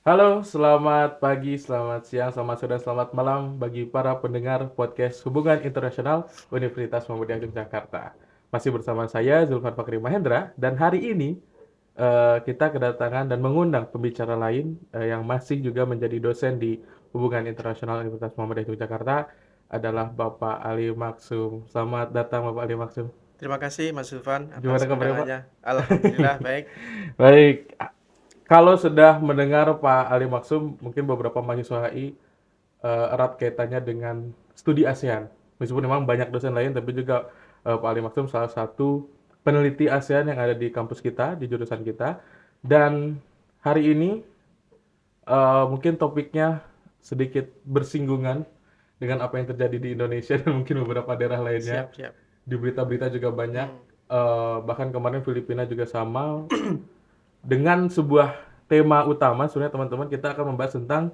Halo, selamat pagi, selamat siang, selamat sore, selamat malam bagi para pendengar podcast Hubungan Internasional Universitas Muhammadiyah Yogyakarta. Masih bersama saya Zulfan Fakri Mahendra dan hari ini kita kedatangan dan mengundang pembicara lain yang masih juga menjadi dosen di Hubungan Internasional Universitas Muhammadiyah Yogyakarta adalah Bapak Ali Maksum. Selamat datang Bapak Ali Maksum. Terima kasih Mas Zulfan atas Gimana kabarnya Pak? undangannya. Alhamdulillah baik. Baik, kalau sudah mendengar Pak Ali Maksum, mungkin beberapa mahasiswa HI erat kaitannya dengan studi ASEAN. Meskipun memang banyak dosen lain, tapi juga Pak Ali Maksum salah satu peneliti ASEAN yang ada di kampus kita, di jurusan kita. Dan hari ini mungkin topiknya sedikit bersinggungan dengan apa yang terjadi di Indonesia dan mungkin beberapa daerah lainnya. Siap, siap. Di berita-berita juga banyak. Hmm. Bahkan kemarin Filipina juga sama dengan sebuah tema utama. Sebenarnya teman-teman kita akan membahas tentang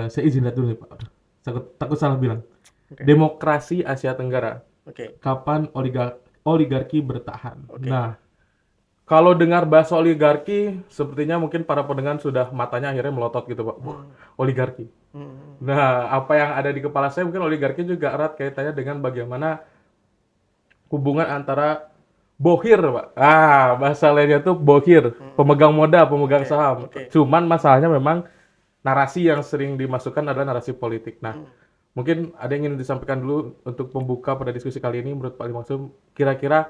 saya izin lihat dulu nih Pak. Aduh, takut salah bilang. Oke. Demokrasi Asia Tenggara. Oke. Kapan oligarki bertahan? Oke. Nah, kalau dengar bahasa oligarki, sepertinya mungkin para pendengar sudah matanya akhirnya melotot gitu Pak. Hmm. Oligarki. Hmm. Nah, apa yang ada di kepala saya mungkin oligarki juga erat kaitannya dengan bagaimana hubungan antara bohir, Pak. Bahasa lainnya tuh bohir, Hmm. pemegang modal, pemegang Oke. saham. Oke. Cuman masalahnya memang narasi yang sering dimasukkan adalah narasi politik. Nah, Hmm. mungkin ada yang ingin disampaikan dulu untuk pembuka pada diskusi kali ini menurut Pak Limangsum, kira-kira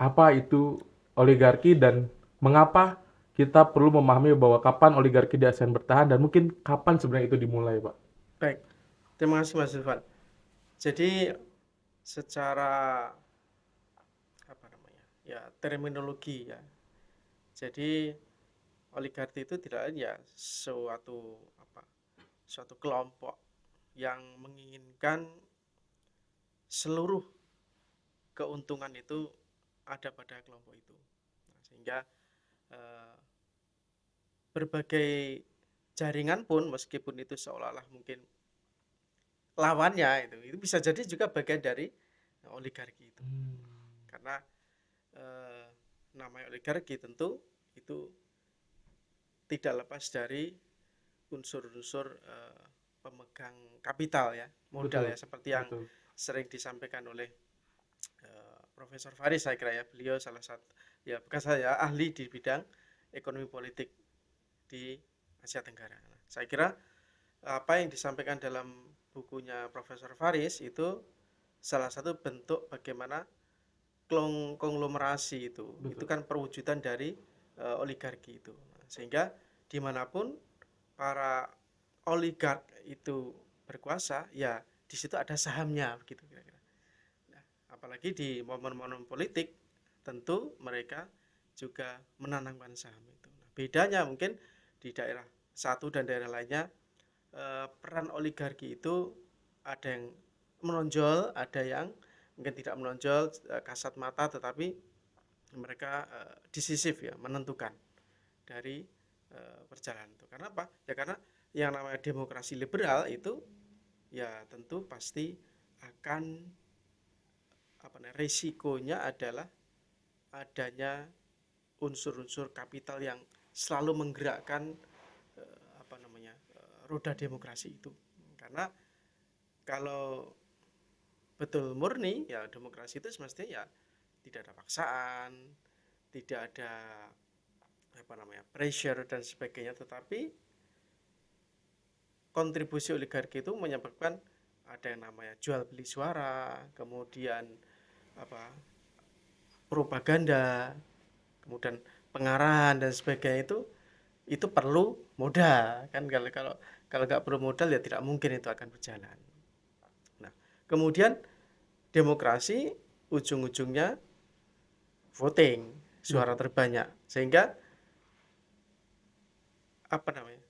apa itu oligarki dan mengapa kita perlu memahami bahwa kapan oligarki di ASEAN bertahan dan mungkin kapan sebenarnya itu dimulai, Pak? Baik. Terima kasih Mas Zulfan. Jadi secara apa namanya? Ya, terminologi ya. Jadi oligarki itu tidak lain ya suatu kelompok yang menginginkan seluruh keuntungan itu ada pada kelompok itu. Nah, sehingga eh, berbagai jaringan pun meskipun itu seolah-olah mungkin lawannya itu bisa jadi juga bagian dari oligarki itu. Karena eh, namanya oligarki tentu itu tidak lepas dari unsur-unsur pemegang kapital ya, modal Betul, ya, seperti yang betul. sering disampaikan oleh Profesor Faris, saya kira ya, beliau salah satu ya bekas saya ahli di bidang ekonomi politik di Asia Tenggara. Nah, saya kira apa yang disampaikan dalam bukunya Profesor Faris itu salah satu bentuk bagaimana konglomerasi itu Betul. kan perwujudan dari oligarki itu. Nah, sehingga dimanapun para oligark itu berkuasa, ya di situ ada sahamnya begitu kira-kira. Nah, apalagi di momen-momen politik, tentu mereka juga menanamkan saham itu. Nah, bedanya mungkin di daerah satu dan daerah lainnya, peran oligarki itu ada yang menonjol, ada yang mungkin tidak menonjol, kasat mata, tetapi mereka decisif ya, menentukan dari perjalanan itu. Karena apa? Ya karena yang namanya demokrasi liberal itu ya tentu pasti akan risikonya adalah adanya unsur-unsur kapital yang selalu menggerakkan roda demokrasi itu. Karena kalau betul murni ya demokrasi itu semestinya ya tidak ada paksaan, tidak ada pressure dan sebagainya, tetapi kontribusi oligarki itu menyebabkan ada yang namanya jual beli suara, kemudian apa propaganda, kemudian pengarahan dan sebagainya itu perlu modal kan. Kalau nggak perlu modal ya tidak mungkin itu akan berjalan. Nah, kemudian demokrasi ujung-ujungnya voting, suara Betul. terbanyak, sehingga apa namanya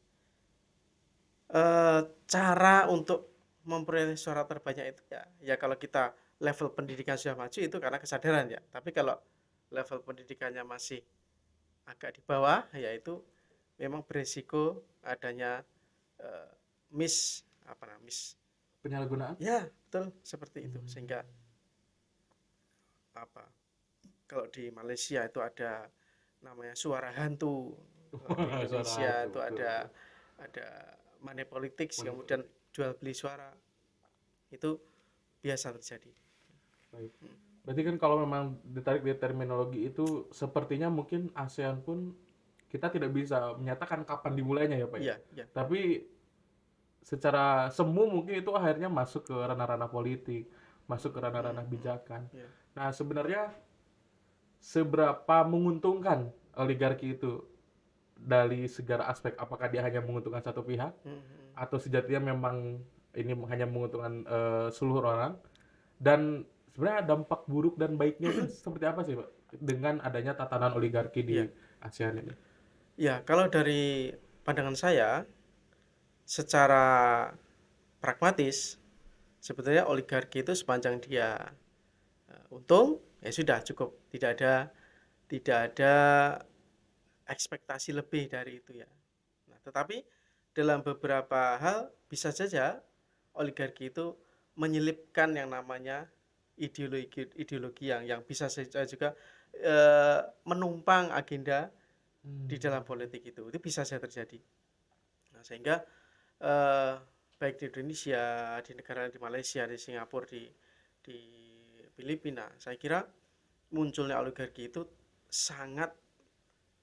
cara untuk memperoleh suara terbanyak itu ya kalau kita level pendidikan sudah maju itu karena kesadaran ya, tapi kalau level pendidikannya masih agak di bawah yaitu memang beresiko adanya eh, miss apa namanya miss Penyalahgunaan? ya betul seperti itu. Sehingga Hmm. apa kalau di Malaysia itu ada namanya suara hantu, kalau di Suara Indonesia hantu, itu betul, ada betul. ada money politics, Money kemudian politik. jual beli suara, itu biasa terjadi. Baik. Berarti kan kalau memang ditarik dari terminologi itu sepertinya mungkin ASEAN pun kita tidak bisa menyatakan kapan dimulainya ya Pak ya. Iya, iya, Tapi secara semu mungkin itu akhirnya masuk ke ranah-ranah politik, masuk ke ranah-ranah mm, bijakan. iya. Nah sebenarnya seberapa menguntungkan oligarki itu dari segala aspek? Apakah dia hanya menguntungkan satu pihak Mm. atau sejatinya memang ini hanya menguntungkan seluruh orang? Dan sebenarnya dampak buruk dan baiknya itu seperti apa sih Pak dengan adanya tatanan oligarki di Iya, ASEAN ini? iya. Kalau dari pandangan saya, secara pragmatis, sebetulnya oligarki itu sepanjang dia untung, ya sudah cukup. Tidak ada ekspektasi lebih dari itu ya. Nah, tetapi dalam beberapa hal bisa saja oligarki itu menyelipkan yang namanya ideologi yang bisa saja juga menumpang agenda di dalam politik itu bisa saja terjadi. Nah, sehingga eh, baik di Indonesia, di negara di Malaysia, di Singapura, di Filipina, saya kira munculnya oligarki itu sangat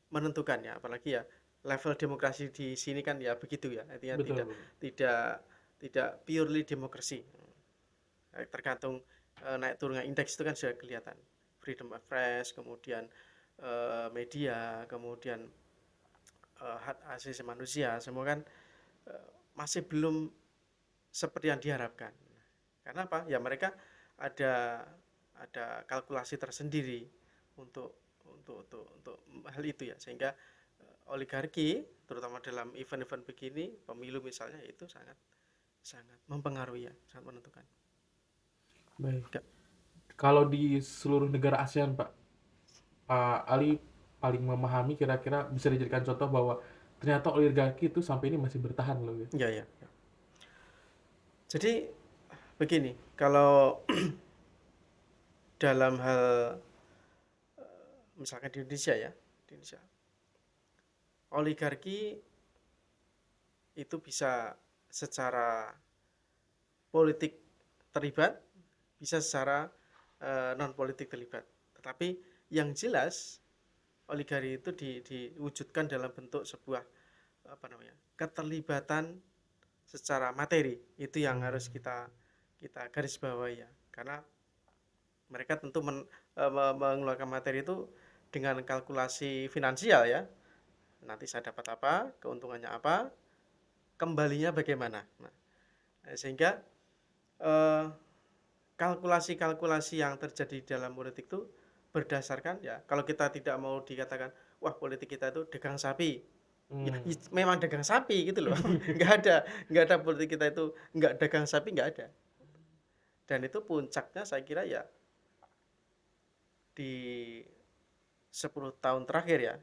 menentukan ya, apalagi ya level demokrasi di sini kan ya begitu ya, artinya Betul, tidak betul. tidak tidak purely demokrasi, tergantung naik turunnya indeks itu kan sudah kelihatan, freedom of press, kemudian media, kemudian hak asasi manusia, semua kan masih belum seperti yang diharapkan. Karena apa? Ya mereka ada kalkulasi tersendiri untuk untuk hal itu ya, sehingga oligarki terutama dalam event-event begini, pemilu misalnya, itu sangat sangat mempengaruhi ya, sangat menentukan. Baik. Enggak. Kalau di seluruh negara ASEAN, Pak, Pak Ali paling memahami kira-kira bisa dijadikan contoh bahwa ternyata oligarki itu sampai ini masih bertahan loh ya. Ya, ya, ya. Jadi begini, kalau dalam hal misalkan di Indonesia ya, di Indonesia, oligarki itu bisa secara politik terlibat, bisa secara non politik terlibat. Tetapi yang jelas oligarki itu diwujudkan dalam bentuk sebuah apa namanya, keterlibatan secara materi. Itu yang harus kita kita garis bawahi ya, karena mereka tentu mengeluarkan materi itu dengan kalkulasi finansial ya, nanti saya dapat apa, keuntungannya apa, kembalinya bagaimana. Nah, sehingga eh, kalkulasi-kalkulasi yang terjadi dalam politik itu berdasarkan ya, kalau kita tidak mau dikatakan wah politik kita itu dagang sapi, ya Hmm. memang dagang sapi gitu loh. Nggak ada politik kita itu nggak dagang sapi, nggak ada. Dan itu puncaknya saya kira ya di 10 tahun terakhir ya,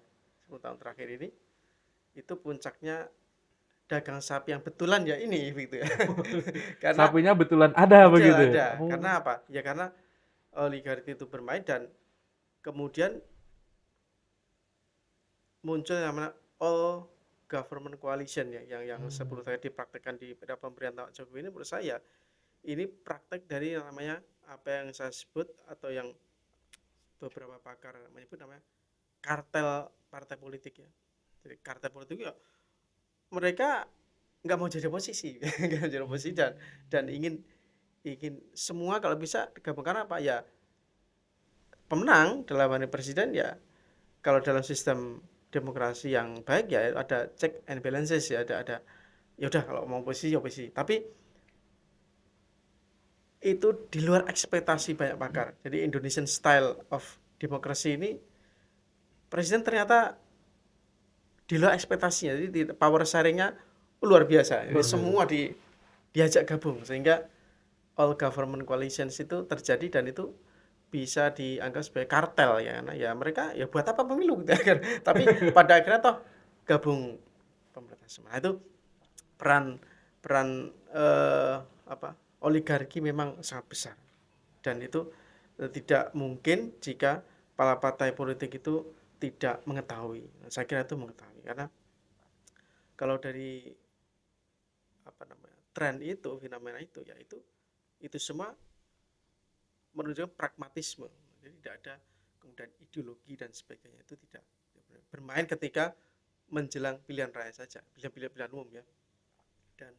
10 tahun terakhir ini itu puncaknya dagang sapi yang betulan ya ini gitu ya. Karena Sapinya betulan ada betul begitu ya? ada. Oh. Karena apa? Ya karena oligarki itu bermain, dan kemudian muncul yang namanya all government coalition ya, yang 10 tahun dipraktekkan di era pemerintahan Jokowi ini, menurut saya ini praktek dari yang namanya apa yang saya sebut atau yang beberapa pakar menyebut namanya kartel partai politik ya. Jadi kartel politik ya mereka nggak mau jadi oposisi, nggak mau jadi oposisi, dan ingin ingin semua kalau bisa digabungkan apa ya, pemenang dalam hal presiden ya, kalau dalam sistem demokrasi yang baik ya ada check and balances ya, ada ya udah kalau mau oposisi oposisi, tapi itu di luar ekspektasi banyak pakar. Jadi Indonesian style of demokrasi ini presiden ternyata di luar ekspektasinya, jadi power sharingnya luar biasa, jadi Luar biasa. semua diajak gabung, sehingga all government coalitions itu terjadi, dan itu bisa dianggap sebagai kartel ya, karena ya mereka ya buat apa pemilu gitu kan. Tapi pada akhirnya toh gabung pemerintah semua. Nah, itu peran peran apa, oligarki memang sangat besar, dan itu tidak mungkin jika para partai politik itu tidak mengetahui. Saya kira itu mengetahui, karena kalau dari tren itu, fenomena itu, ya itu semua menunjukkan pragmatisme. Jadi tidak ada kemudian ideologi dan sebagainya, itu tidak. Bermain ketika menjelang pilihan raya saja, pilihan umum ya. Dan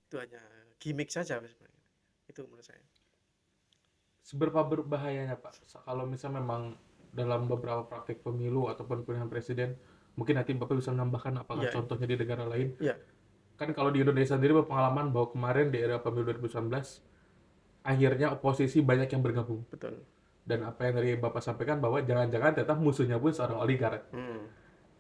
itu hanya gimmick saja sebenarnya. Itu menurut saya. Seberapa berbahayanya Pak kalau misalnya memang dalam beberapa praktik pemilu ataupun pemilihan presiden, mungkin nanti Bapak bisa menambahkan apakah Iya, contohnya di negara lain. iya, Kan kalau di Indonesia sendiri berpengalaman bahwa kemarin di era pemilu 2019 akhirnya oposisi banyak yang bergabung. betul. Dan apa yang tadi Bapak sampaikan bahwa jangan-jangan tetap musuhnya pun seorang oligark. Hmm.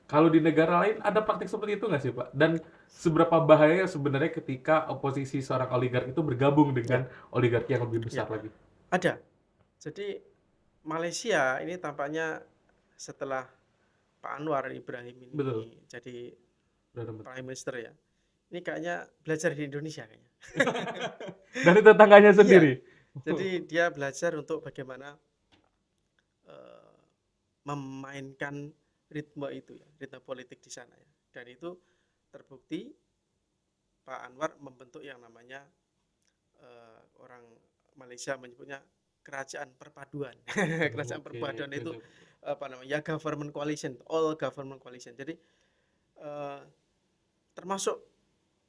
Kalau di negara lain ada praktik seperti itu nggak sih Pak? Dan seberapa bahaya sebenarnya ketika oposisi seorang oligark itu bergabung Ya, dengan oligarki yang lebih ya, besar lagi? ada. Jadi Malaysia ini tampaknya setelah Pak Anwar Ibrahim Betul, ini jadi benar betul. Prime Minister ya. Ini kayaknya belajar di Indonesia kayaknya. Dari tetangganya Iya, sendiri. jadi dia belajar untuk bagaimana eh, memainkan ritme itu ya, ritme politik di sana ya. Dan itu terbukti Pak Anwar membentuk yang namanya orang Malaysia menyebutnya kerajaan perpaduan. Kerajaan Oke, perpaduan itu kerja apa namanya? Ya government coalition, all government coalition. Jadi eh, termasuk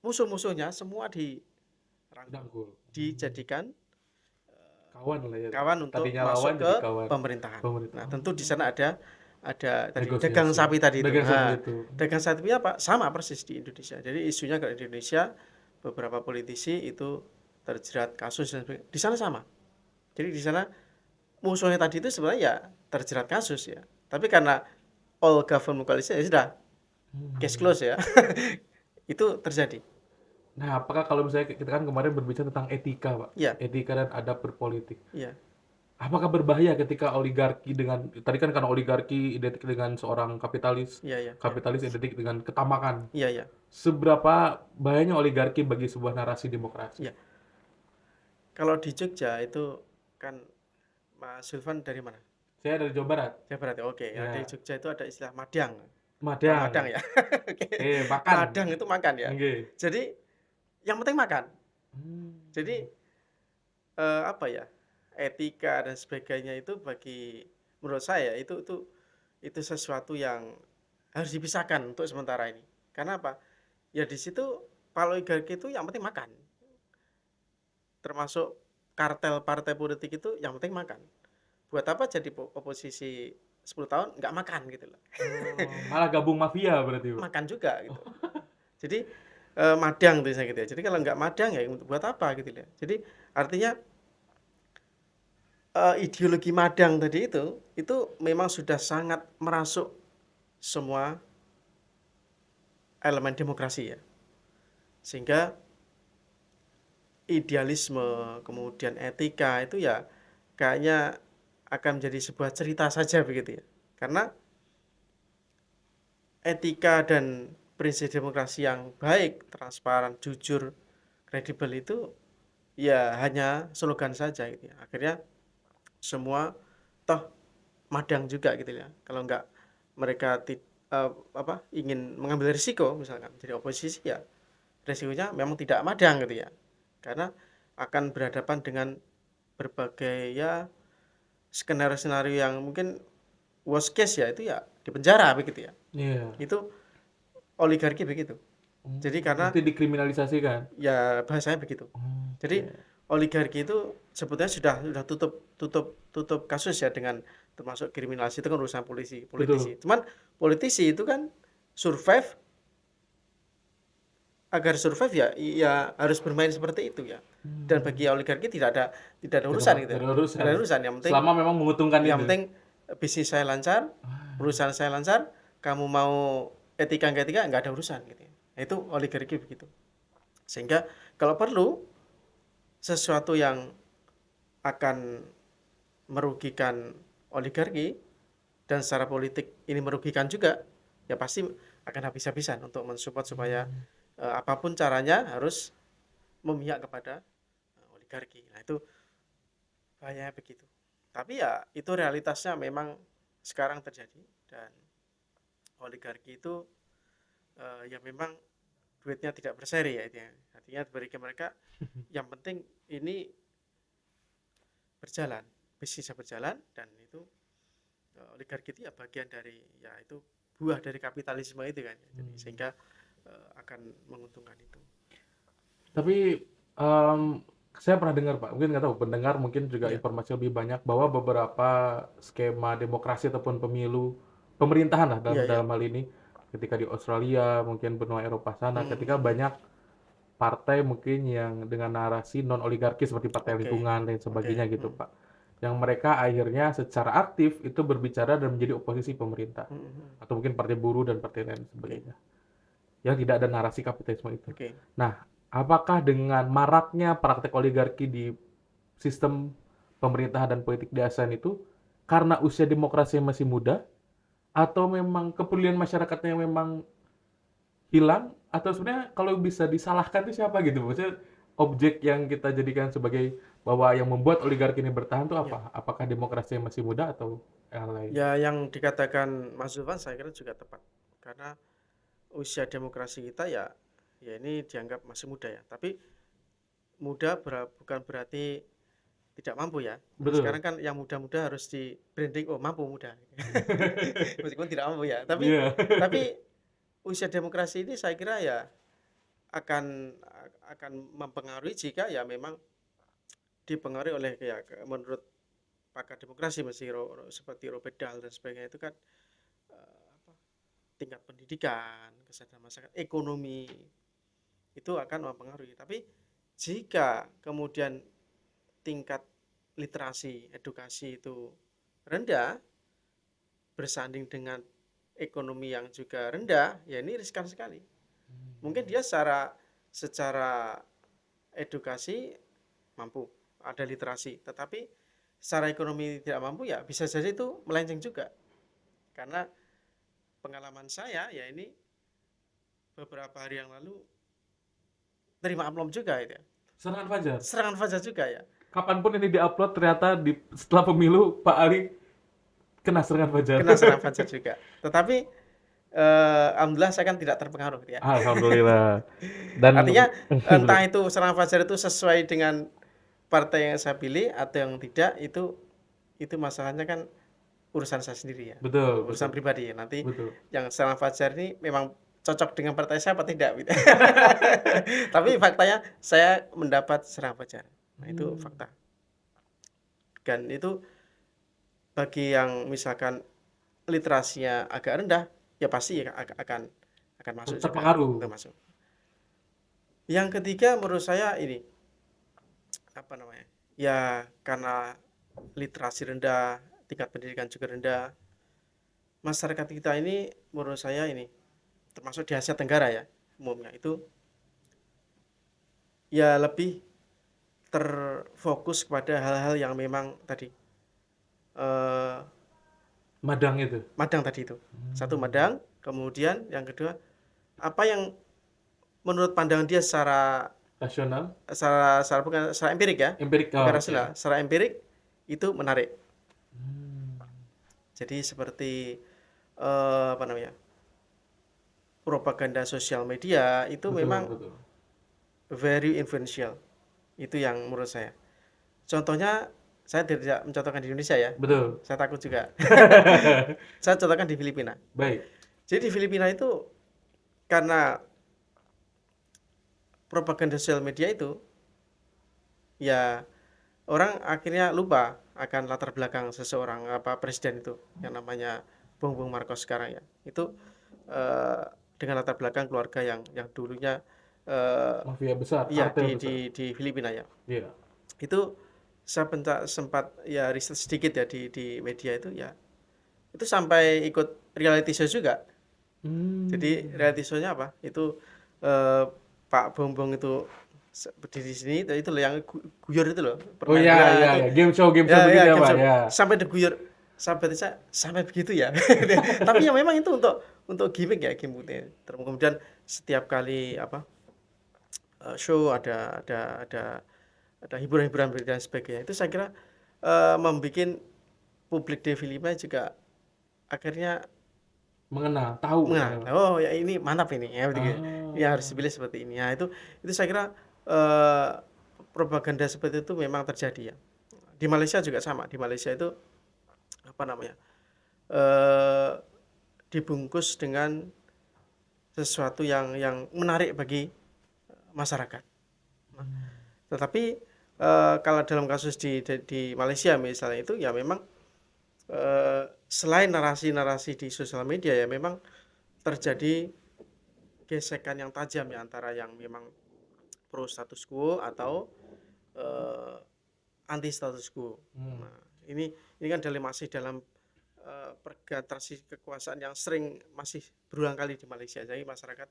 musuh-musuhnya semua dirangkul, dangkul. dijadikan Kawan lah ya. kawan untuk Tadinya lawan masuk ke jadi kawan pemerintahan. pemerintah. Nah, tentu di sana ada tadi dagang Negosiasi. sapi tadi itu. Dagang sapi Nah, itu. dagang sapinya apa? Sama persis di Indonesia. Jadi isunya kalau di Indonesia beberapa politisi itu terjerat kasus dan sebagainya. Di sana sama. Jadi di sana musuhnya tadi itu sebenarnya ya terjerat kasus ya. Tapi karena all government coalition ya sudah case Hmm. close ya. Itu terjadi. Nah, apakah kalau misalnya kita kan kemarin berbicara tentang etika, Pak. Iya, Etika dan adab berpolitik. iya, Apakah berbahaya ketika oligarki dengan tadi kan karena oligarki identik dengan seorang kapitalis, iya, iya, iya, kapitalis identik dengan ketamakan. iya, iya, Seberapa bahayanya oligarki bagi sebuah narasi demokrasi? iya. Kalau di Jogja itu kan Mas Sulvan dari mana? Saya dari Jawa Barat. Jawa Barat ya. Oke, ya di Ya, Jogja itu ada istilah madang. Tahu madang Madang. ya? Oke. Makan. Madang itu makan ya. Nggih. Jadi yang penting makan. Hmm. Jadi apa ya? Etika dan sebagainya itu bagi menurut saya itu sesuatu yang harus dipisahkan untuk sementara ini. Karena apa? Ya di situ kalau oligarki itu yang penting makan. Termasuk kartel partai politik itu yang penting makan. Buat apa jadi oposisi 10 tahun nggak makan gitu loh. Oh, malah gabung mafia berarti, Pak. Makan juga gitu. Jadi madang tuh saya gitu ya. Jadi kalau nggak madang ya untuk buat apa gitu ya. Jadi artinya ideologi madang tadi itu memang sudah sangat merasuk semua elemen demokrasi ya. Sehingga idealisme, kemudian etika itu ya kayaknya akan menjadi sebuah cerita saja begitu ya. Karena etika dan prinsip demokrasi yang baik, transparan, jujur, kredibel itu ya hanya slogan saja gitu ya. Akhirnya semua toh madang juga gitu ya. Kalau enggak mereka ingin mengambil risiko misalkan jadi oposisi ya risikonya memang tidak madang gitu ya. Karena akan berhadapan dengan berbagai ya skenario-skenario yang mungkin worst case ya itu ya di penjara begitu ya. Iya. Itu oligarki begitu. Jadi karena Berarti dikriminalisasikan. ya bahasanya begitu. Jadi Oke. oligarki itu sebetulnya sudah tutup kasus ya dengan termasuk kriminalisasi itu kan urusan politisi. Betul. Cuman politisi itu kan survive agar survive ya harus bermain seperti itu ya. Dan bagi oligarki tidak ada urusan gitu. Tidak ada urusan. Tidak ada urusan. Selama memang menguntungkan Yang itu. penting bisnis saya lancar, perusahaan saya lancar, kamu mau etika nggak ada urusan gitu. Nah, itu oligarki begitu. Sehingga kalau perlu sesuatu yang akan merugikan oligarki dan secara politik ini merugikan juga, ya pasti akan habis-habisan untuk mensupport supaya apapun caranya harus memihak kepada oligarki. Nah, itu bahayanya begitu. Tapi ya itu realitasnya memang sekarang terjadi dan oligarki itu ya memang duitnya tidak berseri ya itu ya. Artinya bagi mereka yang penting ini berjalan, bisnisnya berjalan, dan itu oligarki itu ya bagian dari, ya itu buah dari kapitalisme itu kan. Jadi sehingga akan menguntungkan itu. Tapi em, saya pernah dengar Pak, mungkin nggak tahu pendengar mungkin juga Ya, informasi lebih banyak bahwa beberapa skema demokrasi ataupun pemilu pemerintahan lah dalam iya, iya. dalam hal ini ketika di Australia mungkin benua Eropa sana ketika Hmm. banyak partai mungkin yang dengan narasi non oligarki seperti partai Oke, lingkungan dan oke. sebagainya gitu Hmm. Pak, yang mereka akhirnya secara aktif itu berbicara dan menjadi oposisi pemerintah Hmm, hmm. atau mungkin partai buruh dan partai lain Oke, sebagainya yang tidak ada narasi kapitalisme itu. oke. Nah, apakah dengan maraknya praktek oligarki di sistem pemerintahan dan politik di ASEAN itu karena usia demokrasi yang masih muda atau memang kepedulian masyarakatnya yang memang hilang atau sebenarnya kalau bisa disalahkan itu siapa gitu? Maksudnya objek yang kita jadikan sebagai bahwa yang membuat oligarki ini bertahan itu Ya, apa? Apakah demokrasi yang masih muda atau yang lain? ya yang dikatakan Mas Zulfan saya kira juga tepat. Karena usia demokrasi kita ya, ya ini dianggap masih muda ya. Tapi muda bukan berarti tidak mampu ya. Nah, sekarang Betul. kan yang muda-muda harus di branding, oh mampu muda. Meskipun tidak mampu ya. Iya. Tapi usia demokrasi ini saya kira ya akan akan mempengaruhi jika ya memang dipengaruhi oleh, ya menurut pakar demokrasi masih seperti Robert Dahl dan sebagainya itu kan apa, tingkat pendidikan, kesadaran masyarakat, ekonomi itu akan mempengaruhi. Tapi jika kemudian tingkat literasi, edukasi itu rendah, bersanding dengan ekonomi yang juga rendah, ya ini riskan sekali. Mungkin dia secara edukasi mampu, ada literasi, tetapi secara ekonomi tidak mampu, ya bisa saja itu melenceng juga. Karena pengalaman saya ya ini beberapa hari yang lalu terima amplop juga itu ya. Serangan Fajar. Serangan fajar juga ya. Kapanpun ini diupload ternyata setelah pemilu Pak Ali kena serangan Fajar. Kena serangan fajar juga. Tetapi alhamdulillah saya kan tidak terpengaruh gitu ya. Alhamdulillah. Dan Artinya entah itu serangan fajar itu sesuai dengan partai yang saya pilih atau yang tidak, itu masalahnya kan urusan saya sendiri ya, betul, urusan betul, pribadi ya. Nanti betul. yang serangan fajar ini memang cocok dengan partai saya apa tidak gitu. Tapi faktanya saya mendapat serangan fajar. Nah, itu Hmm. fakta. Dan itu bagi yang misalkan literasinya agak rendah, ya pasti akan masuk juga, Terpengaruh. termasuk. Yang ketiga menurut saya ini apa namanya? Ya karena literasi rendah, tingkat pendidikan juga rendah. Masyarakat kita ini menurut saya ini termasuk di Asia Tenggara ya umumnya itu ya lebih terfokus kepada hal-hal yang memang tadi eh, Madang itu. madang tadi itu. Satu madang, kemudian yang kedua apa yang menurut pandangan dia secara Rasional. secara secara bukan secara empirik ya, Empirik. bukan Oh, rasional, oke. secara empirik itu menarik. Hmm. Jadi seperti apa namanya? Propaganda sosial media itu Betul, memang betul. very influential. Itu yang menurut saya. Contohnya saya tidak mencontohkan di Indonesia ya. Betul. Saya takut juga. Saya contohkan di Filipina. Baik. Jadi di Filipina itu karena propaganda sosial media itu ya orang akhirnya lupa akan latar belakang seseorang apa presiden itu yang namanya Bongbong Marcos sekarang ya. Itu eh, dengan latar belakang keluarga yang dulunya Mafia besar, iya kartel besar. di Filipina ya. Iya. Itu saya sempat ya riset sedikit ya di media itu ya. Itu sampai ikut reality show juga. Jadi Hmm. reality show-nya apa? Itu eh, Pak Bongbong itu berdiri di sini, itu loh yang guyur itu loh, Oh permain iya, guyur iya, itu. iya. Game show Ya ya begitu ya, game Pak, show. ya. Sampai diguyur, sampai begitu ya. Tapi ya memang itu untuk gimmick ya, gimmicknya. Kemudian setiap kali apa show ada hiburan-hiburan dan sebagainya. Itu saya kira membuat publik di Filipina juga akhirnya Mengenal, tahu Nah, gitu. oh ya ini mantap ini ya begitu. Ya harus Ah. dipilih seperti ini. Nah, itu saya kira eh, propaganda seperti itu memang terjadi ya. Di Malaysia juga sama. Di Malaysia itu apa namanya? eh Dibungkus dengan sesuatu yang menarik bagi masyarakat. Nah, tetapi kalau dalam kasus di Malaysia misalnya itu ya memang selain narasi-narasi di sosial media ya memang terjadi gesekan yang tajam ya antara yang memang pro status quo atau eh, anti status quo. Hmm. Nah, ini kan masih dalam pergantasi kekuasaan yang sering masih berulang kali di Malaysia. Jadi masyarakat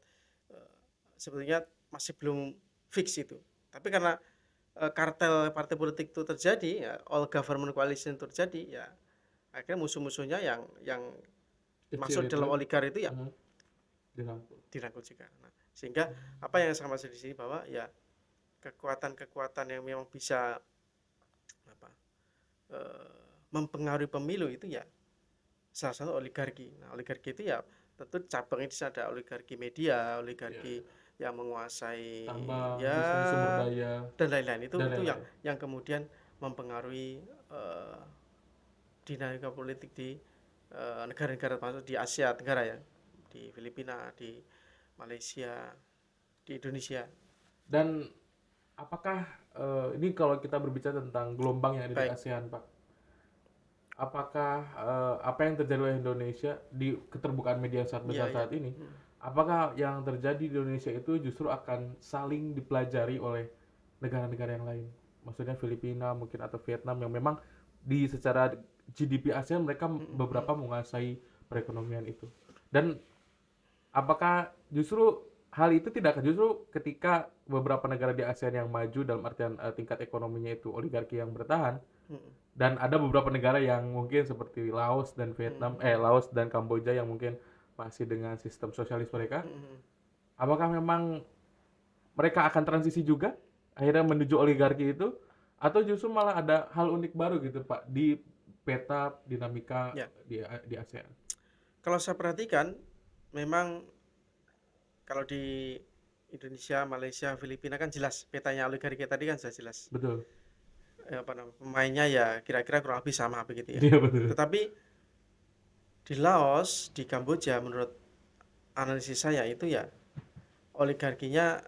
eh, sebetulnya masih belum fix itu. Tapi karena kartel partai politik itu terjadi, ya, all government coalition itu terjadi, ya akhirnya musuh-musuhnya yang Kecil masuk itu dalam oligar itu ya hmm, dirangkul. dirangkul juga. Nah, sehingga apa yang saya maksud di sini bahwa ya kekuatan-kekuatan yang memang bisa apa mempengaruhi pemilu itu ya salah satu oligarki. Nah, oligarki itu ya tentu cabangnya di sana ada oligarki media, Ya, oligarki ya. yang menguasai Tambang, ya industri sumber daya dan lain-lain. dan Itu yang lain-lain. kemudian mempengaruhi dinamika politik di negara-negara termasuk di Asia Tenggara ya, di Filipina, di Malaysia, di Indonesia. Dan apakah ini kalau kita berbicara tentang gelombang yang ada di Baik, ASEAN, Pak, apakah apa yang terjadi oleh Indonesia di keterbukaan media yang sangat iya besar iya. saat ini, Hmm. apakah yang terjadi di Indonesia itu justru akan saling dipelajari oleh negara-negara yang lain? Maksudnya Filipina mungkin atau Vietnam yang memang di secara GDP ASEAN mereka Hmm, hmm, hmm. beberapa menguasai perekonomian itu. Dan apakah justru hal itu tidak akan justru ketika beberapa negara di ASEAN yang maju dalam artian tingkat ekonominya itu oligarki yang bertahan Hmm, dan ada beberapa negara yang mungkin seperti Laos dan hmm, Vietnam, hmm, Laos dan Kamboja yang mungkin masih dengan sistem sosialis mereka, hmm, hmm. apakah memang mereka akan transisi juga akhirnya menuju oligarki itu atau justru malah ada hal unik baru gitu Pak di peta dinamika Ya, di ASEAN? kalau saya perhatikan memang kalau di Indonesia, Malaysia, Filipina kan jelas petanya oligarki tadi kan sudah jelas. Betul. Apa namanya? Pemainnya ya kira-kira kurang lebih sama begitu ya. Iya betul. Tetapi di Laos, di Kamboja menurut analisis saya itu ya oligarkinya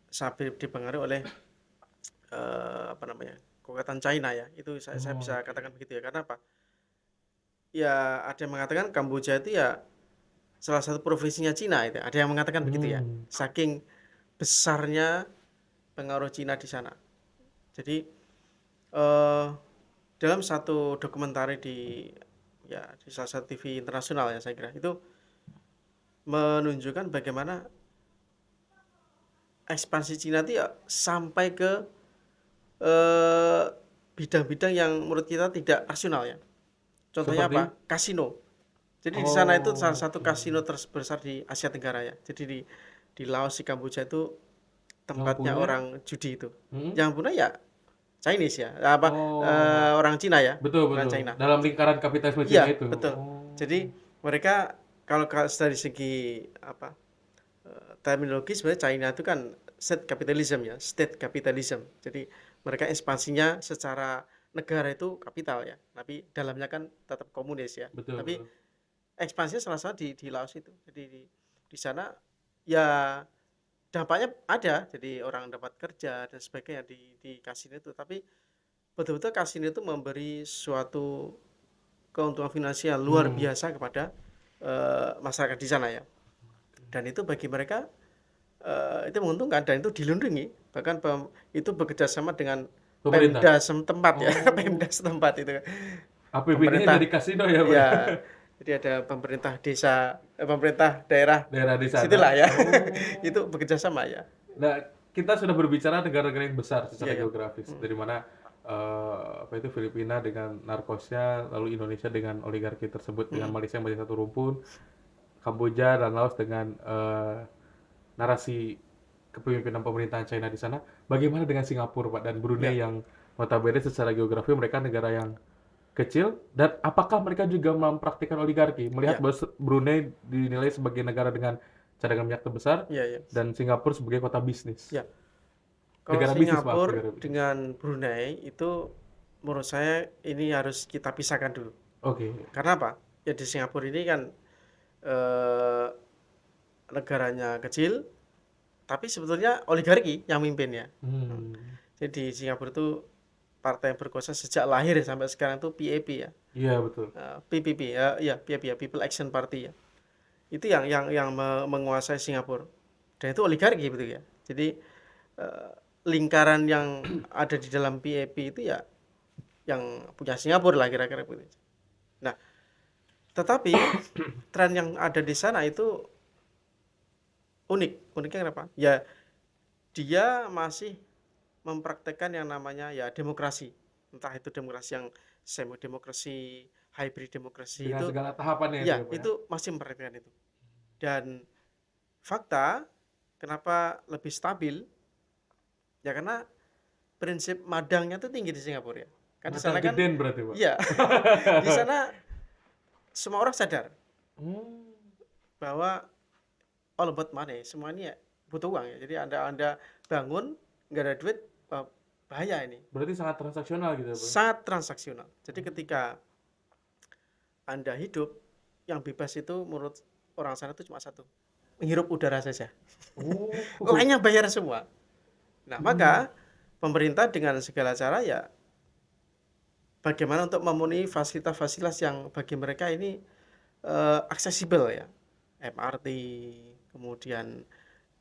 sampai dipengaruhi oleh apa namanya? Kekuatan China ya. Itu saya Oh, bisa oke. katakan begitu ya. Karena apa? Ya ada yang mengatakan Kamboja itu ya salah satu provinsinya Cina itu. Ada yang mengatakan begitu ya. Hmm. Saking besarnya pengaruh Cina di sana. Jadi eh, dalam satu dokumenter di salah satu TV internasional ya saya kira itu menunjukkan bagaimana ekspansi Cina itu ya sampai ke eh, bidang-bidang yang menurut kita tidak rasional ya. Contohnya Seperti apa? Kasino. Jadi di sana itu salah oh, satu oke. kasino terbesar di Asia Tenggara ya. Jadi di Laos, di Kamboja itu Yang tempatnya punya orang judi itu. hmm? Yang punya ya Chinese ya, apa Oh, orang Cina ya, betul orang betul. China. Dalam lingkaran kapitalisme Cina Iya, itu. betul. Oh. Jadi mereka kalau dari segi apa terminologi sebenarnya China itu kan state capitalism ya, state capitalism. Jadi mereka ekspansinya secara negara itu kapital ya, tapi dalamnya kan tetap komunis ya. Betul Tapi betul. ekspansinya salah satu di Laos itu. Jadi di sana ya dampaknya ada, jadi orang dapat kerja dan sebagainya di kasino itu. Tapi betul-betul kasino itu memberi suatu keuntungan finansial luar Hmm. biasa kepada masyarakat di sana ya. Dan itu bagi mereka itu menguntungkan dan itu dilindungi. Bahkan itu bekerja sama dengan Pemerintah. Pemda setempat ya, Oh. Pemda setempat itu. APBD-nya dari Pemerintah kasino ya, Pak? ya. Jadi ada pemerintah desa, pemerintah daerah Daerah di sana. situlah ya. Oh. Itu bekerja sama ya. Nah, kita sudah berbicara negara-negara yang besar Iya secara ya. geografis, Hmm. dari mana apa itu Filipina dengan narkosnya, lalu Indonesia dengan oligarki tersebut, dengan Hmm. Malaysia yang masih satu rumpun, Kamboja dan Laos dengan narasi kepemimpinan pemerintahan China di sana. Bagaimana dengan Singapura, Pak, dan Ya. Brunei yang notabene secara geografi mereka negara yang kecil, dan apakah mereka juga mempraktikkan oligarki? Melihat Ya, bahwa Brunei dinilai sebagai negara dengan cadangan minyak terbesar ya, ya, dan Singapura sebagai kota bisnis. ya. Kalau Negara bisnis, maaf, Singapura negara bisnis. dengan Brunei itu menurut saya ini harus kita pisahkan dulu. Oke. Karena apa? Ya di Singapura ini kan eh, negaranya kecil, tapi sebetulnya oligarki yang mimpin ya. Hmm. Jadi di Singapura itu partai yang berkuasa sejak lahir sampai sekarang itu PAP ya. Iya, betul. PPP ya, ya PAP ya, People Action Party ya. Itu yang menguasai Singapura. Dan itu oligarki betul ya. Jadi eh, lingkaran yang ada di dalam PAP itu ya yang punya Singapura lah kira-kira begitu. Nah, tetapi tren yang ada di sana itu unik. Uniknya kenapa? Ya dia masih mempraktekkan yang namanya ya demokrasi. Entah itu demokrasi yang semi demokrasi, hybrid demokrasi Dengan itu segala tahapannya itu ya ya, Pak ya. itu masih mempraktekkan itu. Dan fakta kenapa lebih stabil ya karena prinsip madangnya itu tinggi di Singapura ya. Kan di Madang sana kan geden berarti, Pak. iya di sana semua orang sadar Hmm. bahwa all about money, semua ini ya butuh uang ya. Jadi Anda bangun nggak ada duit bahaya ini. Berarti sangat transaksional gitu ya, Pak. Sangat transaksional. Jadi ketika Anda hidup yang bebas itu menurut orang sana itu cuma satu, menghirup udara saja. Oh. Lainnya bayar semua. Nah, Hmm. maka pemerintah dengan segala cara ya bagaimana untuk memenuhi fasilitas-fasilitas yang bagi mereka ini aksesibel ya. MRT, kemudian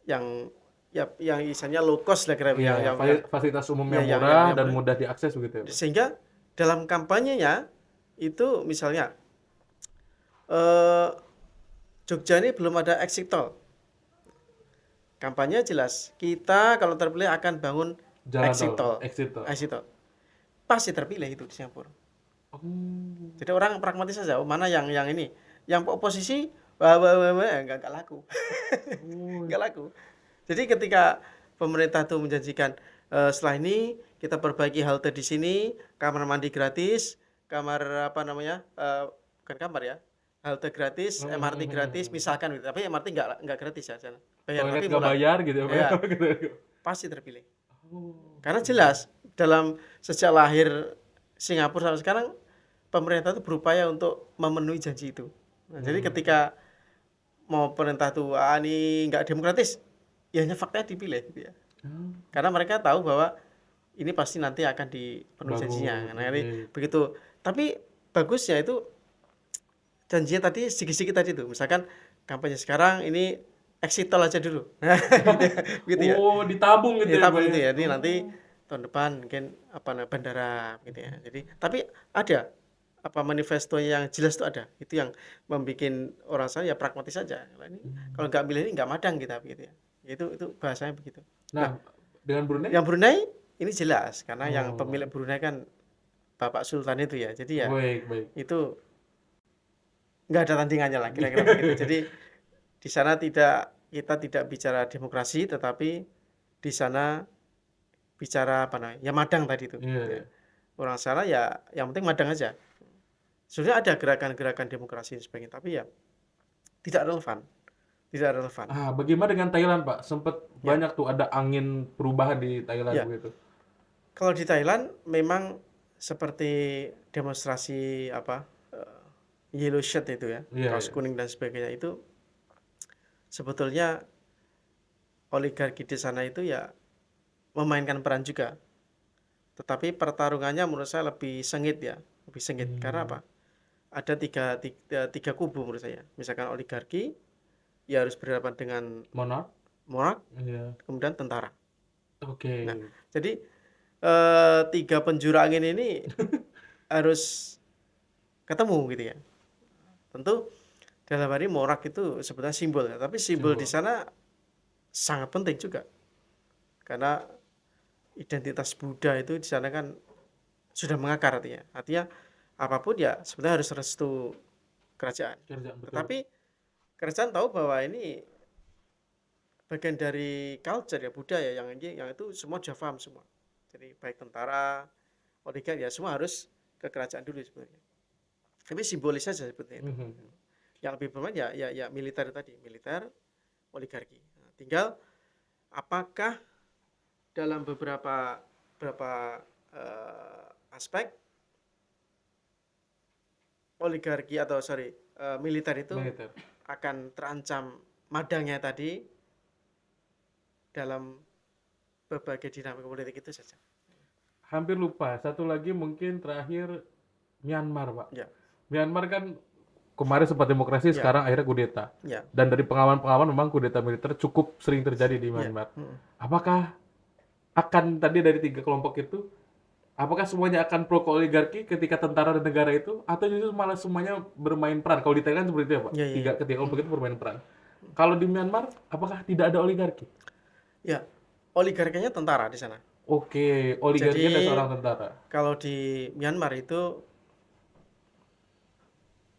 yang ya yang misalnya low cost lah kira Iya, yang fasilitas umum ya yang murah yang dan mudah diakses begitu ya, Pak. sehingga dalam kampanyenya itu misalnya eh, Jogja ini belum ada exit tol. Kampanye jelas, kita kalau terpilih akan bangun Jalan exit tol, tol. exit tol. Exit tol. Pasti terpilih itu di Singapura. Oh. Jadi orang pragmatis saja, oh, mana yang ini. Yang oposisi, wah, enggak laku. Oh. Enggak laku. Jadi ketika pemerintah tuh menjanjikan setelah ini kita perbaiki halte di sini, kamar mandi gratis, kamar apa namanya? Bukan kamar ya. Halte gratis, MRT gratis, misalkan gitu. Tapi MRT enggak gratis ya sana. Bayar Toilet tapi nggak murah. bayar gitu ya, Pak ya? Ya, Gitu. pasti terpilih. Oh, Karena iya. jelas dalam sejak lahir Singapura sampai sekarang pemerintah itu berupaya untuk memenuhi janji itu. Nah, jadi Hmm. ketika mau pemerintah tuh ini nggak demokratis, ya hanya faktanya dipilih gitu ya. Hmm. Karena mereka tahu bahwa ini pasti nanti akan dipenuhi Bangun, janjinya. Nah, ini oke. begitu. Tapi bagusnya itu janjinya tadi sedikit-sedikit tadi tuh. Misalkan kampanye sekarang ini exit tol aja dulu. Nah, gitu ya. Gitu ya. Oh, ditabung gitu Ya ya, Pak tabung ya? itu ya. Ini nanti Oh. tahun depan mungkin apa bandara gitu ya. Jadi tapi ada apa manifesto yang jelas itu ada. Itu yang membuat orang sana ya pragmatis saja. Nah, ini kalau nggak milih ini nggak madang kita gitu ya. Itu bahasanya begitu. Nah, Nah, dengan Brunei? yang Brunei ini jelas karena yang Oh, pemilik Brunei kan Bapak Sultan itu ya. Jadi ya baik, baik. itu nggak ada tandingannya lah kira-kira begitu. Jadi di sana kita tidak bicara demokrasi tetapi di sana bicara apa namanya ya madang tadi itu Iya, gitu ya. iya. Orang sana ya yang penting madang aja. Sebenarnya ada gerakan-gerakan demokrasi dan sebagainya tapi ya tidak relevan, tidak relevan. Bagaimana dengan Thailand, Pak? Sempet Ya, banyak tuh ada angin perubahan di Thailand ya. begitu. Kalau di Thailand memang seperti demonstrasi apa yellow shirt itu ya, Iya, kaos iya. kuning dan sebagainya itu sebetulnya oligarki di sana itu ya memainkan peran juga. Tetapi pertarungannya menurut saya lebih sengit ya, lebih sengit. Karena Hmm. apa? Ada tiga kubu menurut saya. Misalkan oligarki, ya harus berhadapan dengan Monarch? monark, Iya. kemudian tentara. Oke. Nah, jadi tiga penjuru angin ini harus ketemu gitu ya. Tentu dalam hari monark itu sebetulnya simbol ya, tapi simbol di Simbol. sana sangat penting juga. Karena identitas Buddha itu di sana kan sudah mengakar artinya. Artinya apapun ya sebenarnya harus restu kerajaan. Kerjaan betul. Tetapi kerajaan tahu bahwa ini bagian dari culture ya budaya yang itu semua sudah paham semua. Jadi baik tentara, oligark ya semua harus kekerajaan dulu sebetulnya. Tapi simbolis saja sebetulnya itu. Mhm. Yang lebih bermain ya militer tadi, militer, oligarki. Nah, tinggal apakah dalam beberapa aspek oligarki atau militer itu Militer. akan terancam madangnya tadi dalam berbagai dinamika politik itu saja. Hampir lupa, satu lagi mungkin terakhir Myanmar, Pak. Ya, Myanmar kan kemarin sempat demokrasi, ya, sekarang akhirnya kudeta. ya, Dan dari pengalaman-pengalaman memang kudeta militer cukup sering terjadi di ya. Myanmar. Apakah akan tadi dari 3 kelompok itu, apakah semuanya akan pro ke oligarki ketika tentara dan negara itu, atau justru malah semuanya bermain peran? Kalau di Thailand seperti itu ya, Pak. Ya, ya, ya. Ketiga kelompok itu bermain peran. Kalau di Myanmar, apakah tidak ada oligarki? Ya, oligarkinya tentara di sana. Oke, oligarki ada Jadi seorang tentara. kalau di Myanmar itu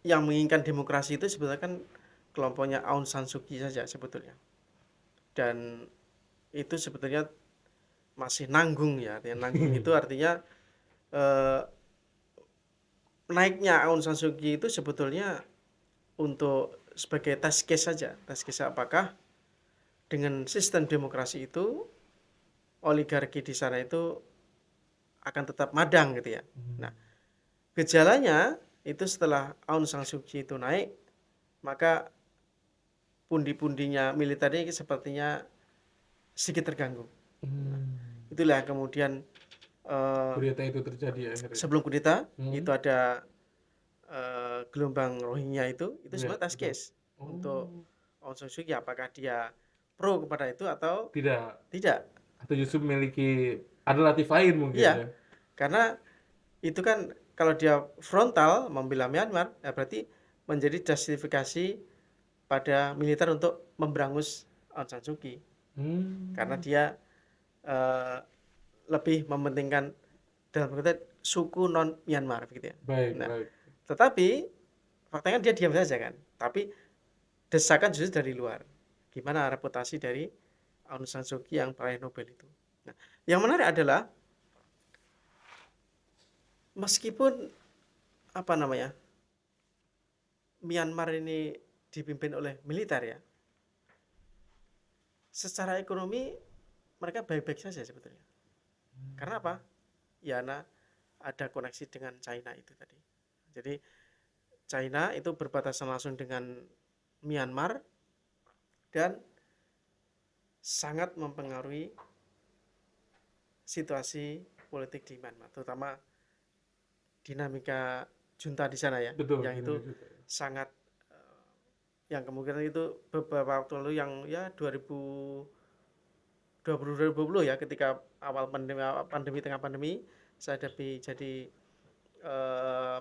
yang menginginkan demokrasi itu sebetulnya kan kelompoknya Aung San Suu Kyi saja sebetulnya. Dan itu sebetulnya masih nanggung ya. Nanggung itu artinya naiknya Aung San Suu Kyi itu sebetulnya untuk sebagai test case saja. Test case apakah dengan sistem demokrasi itu oligarki di sana itu akan tetap madang gitu ya. Nah, gejalanya itu setelah Aung San Suu Kyi itu naik, maka pundi-pundinya militer ini sepertinya sedikit terganggu. Itulah kemudian Kudeta itu terjadi akhirnya. sebelum kudeta itu ada gelombang Rohingya itu Ya, sebenarnya test betul. case untuk Aung San Suu Kyi apakah dia pro kepada itu atau Tidak. tidak. Atau justru memiliki alternatif lain mungkin ya. Iya, karena itu kan kalau dia frontal membela Myanmar, ya berarti menjadi justifikasi pada militer untuk memberangus Aung San Suu Kyi. Karena dia lebih mementingkan dalam konteks suku non Myanmar begitu ya. Baik, Nah, baik. tetapi faktanya dia diam saja kan. Tapi desakan justru dari luar. Gimana reputasi dari Aung San Suu Kyi yang peraih Nobel itu. Nah, yang menarik adalah meskipun Myanmar ini dipimpin oleh militer ya, secara ekonomi mereka baik-baik saja sebetulnya. Karena apa? Ya, ada koneksi dengan China itu tadi. Jadi China itu berbatasan langsung dengan Myanmar dan sangat mempengaruhi situasi politik di Myanmar, terutama dinamika junta di sana ya. Betul. Yang itu sangat yang kemungkinan itu beberapa waktu lalu yang ya 2020 ya, ketika awal pandemi tengah pandemi saya jadi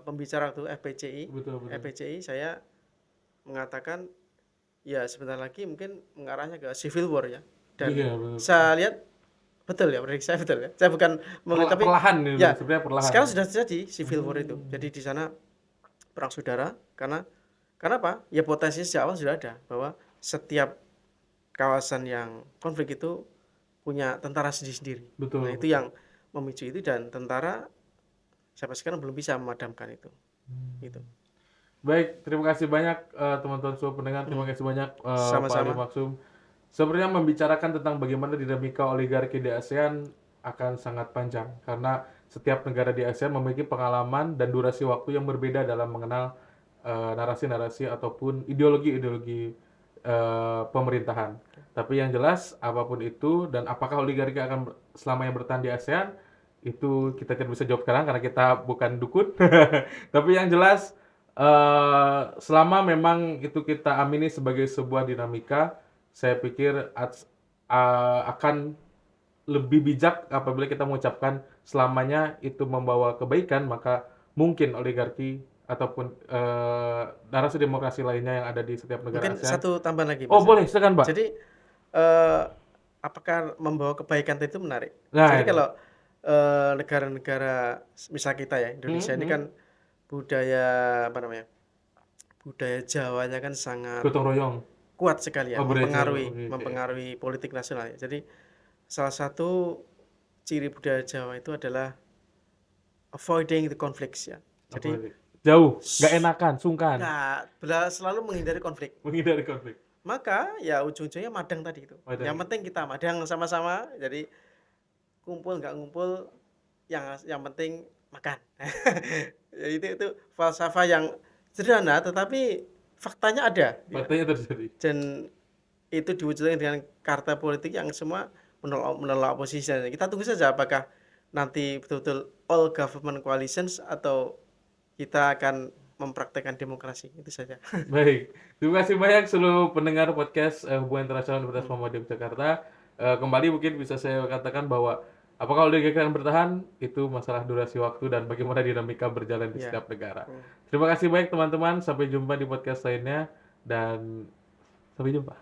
pembicara waktu FPCI. Betul. FPCI saya mengatakan ya sebentar lagi mungkin mengarahnya ke civil war ya. Dan Iya, betul. saya lihat betul ya, prediksi saya betul ya. Saya bukan tapi Perlahan ya sebenarnya perlahan. sekarang sudah terjadi civil war itu. Jadi di sana perang saudara karena apa? Ya potensi sejak awal sudah ada bahwa setiap kawasan yang konflik itu punya tentara sendiri-sendiri. Betul. Nah, itu yang memicu itu dan tentara sampai sekarang belum bisa memadamkan itu. Gitu. Baik, terima kasih banyak teman-teman semua pendengar. Terima kasih banyak Pak Ali Sama-sama. Maksum. Sebenarnya membicarakan tentang bagaimana dinamika oligarki di ASEAN akan sangat panjang karena setiap negara di ASEAN memiliki pengalaman dan durasi waktu yang berbeda dalam mengenal narasi-narasi ataupun ideologi-ideologi pemerintahan. Tapi yang jelas apapun itu dan apakah oligarki akan selamanya bertahan di ASEAN itu kita tidak bisa jawab sekarang karena kita bukan dukun. Tapi yang jelas selama memang itu kita amini sebagai sebuah dinamika, saya pikir akan lebih bijak apabila kita mengucapkan selamanya itu membawa kebaikan, maka mungkin oligarki ataupun narasi demokrasi lainnya yang ada di setiap negara Mungkin ASEAN. satu tambahan lagi, Oh, Mas. boleh, silakan, Pak. Jadi apakah membawa kebaikan itu menarik? Nah, Jadi ini. kalau negara-negara misal kita ya, Indonesia ini kan budaya budaya Jawanya kan sangat gotong royong. kuat sekali ya, Oh, budaya Jawa. mempengaruhi politik nasional ya. Jadi salah satu ciri budaya Jawa itu adalah avoiding the conflicts ya. Jadi jauh, nggak enakan, sungkan, ya selalu menghindari konflik. menghindari konflik. Maka ya ujung-ujungnya madang tadi itu. Yang Madang. penting kita madang sama-sama. Jadi kumpul nggak ngumpul, yang penting makan. Ya, itu falsafah yang sederhana tetapi faktanya ada. Ya. Faktanya terjadi. Dan itu diwujudkan dengan karta politik yang semua menolak oposisi. Kita tunggu saja apakah nanti betul-betul all government coalitions atau kita akan mempraktekkan demokrasi. Itu saja. Baik, terima kasih banyak seluruh pendengar podcast Hubungan Internasional Universitas Muhammadiyah Jakarta. Kembali mungkin bisa saya katakan bahwa apakah oligarki akan bertahan itu masalah durasi waktu dan bagaimana dinamika berjalan di Ya. setiap negara. Terima kasih banyak teman-teman, sampai jumpa di podcast lainnya dan sampai jumpa.